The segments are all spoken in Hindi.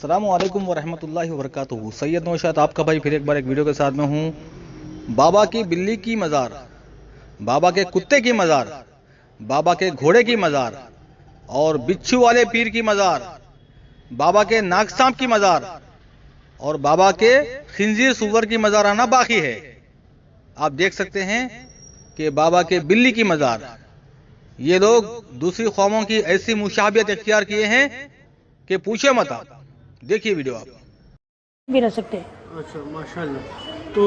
अस्सलामु अलैकुम वरहमतुल्लाहि वबरकातुहू। सैयद नौशाद आपका भाई फिर एक बार एक वीडियो के साथ में हूँ। बाबा की बिल्ली की मज़ार, बाबा के कुत्ते की मज़ार, बाबा के घोड़े की मज़ार और बिच्छू वाले पीर की मज़ार, बाबा के नाग सांप की मज़ार और बाबा के खिंजीर सुअर की मज़ार आना बाकी है। आप देख सकते हैं कि बाबा के बिल्ली की मज़ार, ये लोग दूसरी कौमों की ऐसी मुशाबियत इख्तियार किए हैं कि पूछे मत आप। देखिए वीडियो आप भी रह सकते हैं। अच्छा माशाल्लाह। तो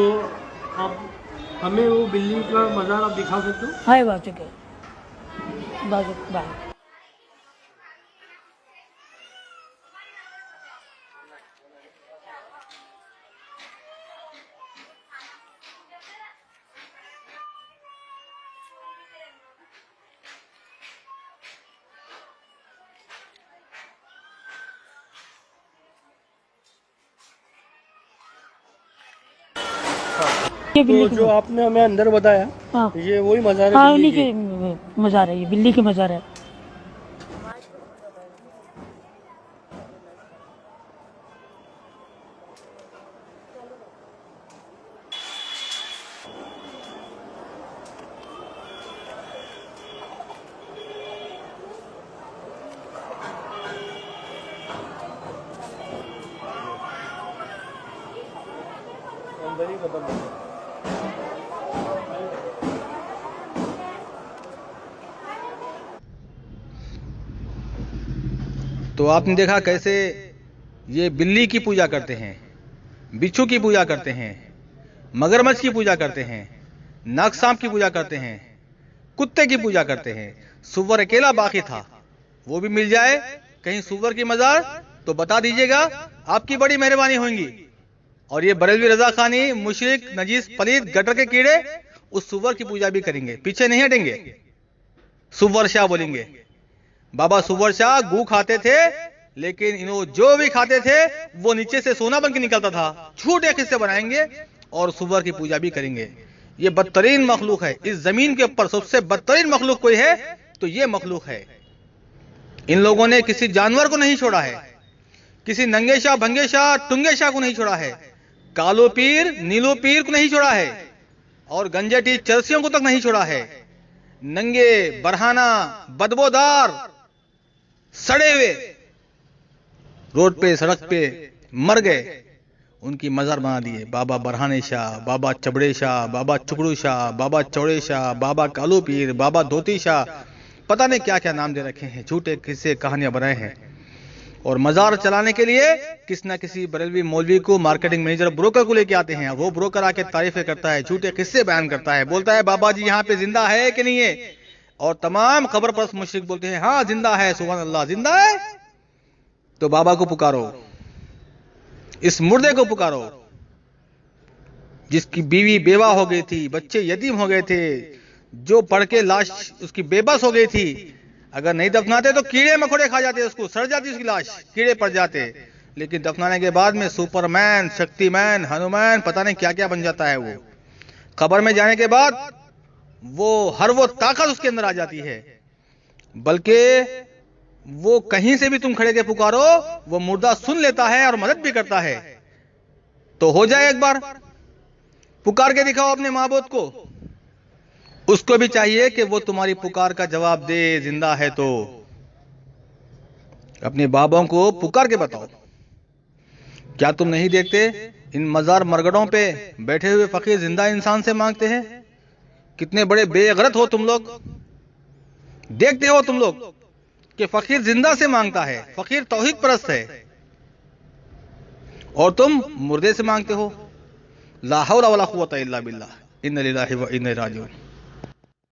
आप हमें वो बिल्ली का मज़ार आप दिखा सकते हो? हाय बात चुके बाय। ये बिल्ली तो की जो आपने हमें अंदर बताया, हाँ ये वही मज़ार है? हाँ बिल्ली उन्हीं के मज़ार है, ये बिल्ली की मज़ार है। अंदर ही खत्म। तो आपने देखा कैसे ये बिल्ली की पूजा करते हैं, बिच्छू की पूजा करते हैं, मगरमच्छ की पूजा करते हैं, नाग सांप की पूजा करते हैं, कुत्ते की पूजा करते हैं। सुअर अकेला बाकी था, वो भी मिल जाए कहीं सुअर की मज़ार तो बता दीजिएगा, आपकी बड़ी मेहरबानी होगी। और ये बरेलवी रजा खानी मुशरिक नजीस पलीद गटर के कीड़े उस सुअर की पूजा भी करेंगे, पीछे नहीं हटेंगे। सुअर शाह बोलेंगे, बाबा सुअर शाह गू खाते थे लेकिन इन्हों जो भी खाते थे वो नीचे से सोना बन के निकलता था। झूठे किस्से बनाएंगे और सुअर की पूजा भी करेंगे। ये बदतरीन मखलूक है, इस जमीन के ऊपर सबसे बदतरीन मखलूक कोई है तो ये मखलूक है। इन लोगों ने किसी जानवर को नहीं छोड़ा है, किसी नंगे शाह भंगे शाह टुंगे शाह को नहीं छोड़ा है, कालो पीर नीलो पीर को नहीं छोड़ा है और गंजेटी चरसियों को तक नहीं छोड़ा है। नंगे बरहाना बदबूदार सड़े हुए रोड पे सड़क पे मर गए, उनकी मज़ार बना दिए। बाबा बरहाने शाह, बाबा चबड़े शाह, बाबा चुकड़ू शाह, बाबा चौड़े शाह, बाबा कालू पीर, बाबा धोती शाह, पता नहीं क्या क्या नाम दे रखे हैं, झूठे किस्से कहानियां बनाए हैं। और मज़ार चलाने के लिए किस ना किसी बरेलवी मौलवी को मार्केटिंग मैनेजर ब्रोकर को लेके आते हैं। वो ब्रोकर आके तारीफें करता है, झूठे किस्से बयान करता है, बोलता है बाबा जी यहाँ पे जिंदा है कि नहीं है। और तमाम खबर परस्त मुशरिक बोलते हैं हाँ जिंदा है, सुभान अल्लाह जिंदा है। तो बाबा को पुकारो, इस मुर्दे को पुकारो जिसकी बीवी बेवा हो गई थी, बच्चे यतीम हो गए थे, जो पढ़ के लाश उसकी बेबस हो गई थी। अगर नहीं दफनाते तो कीड़े मकोड़े खा जाते, उसको सड़ जाती उसकी लाश, कीड़े पड़ जाते। लेकिन दफनाने के बाद में सुपरमैन, शक्तिमैन, हनुमान, पता नहीं क्या क्या बन जाता है। वो कब्र में जाने के बाद वो ताकत उसके अंदर आ जाती है। बल्कि वो कहीं से भी तुम खड़े के पुकारो वो मुर्दा सुन लेता है और मदद भी करता है। तो हो जाए एक बार पुकार के दिखाओ अपने माबूद को, उसको भी चाहिए कि वो तुम्हारी पुकार का जवाब दे। जिंदा है तो अपने बाबों को पुकार के बताओ। क्या तुम नहीं देखते इन मजार मरगड़ों पे बैठे हुए फकीर जिंदा इंसान से मांगते हैं? कितने बड़े बेगरत हो तुम लोग। देखते हो तुम लोग कि फकीर जिंदा से मांगता है, फकीर तौहीद परस्त है, और तुम मुर्दे से मांगते हो। ला हौला वला कुव्वता इल्ला बिल्लाह, इन्ना लिल्लाहि व इन्ना इलैहि राजिऊन।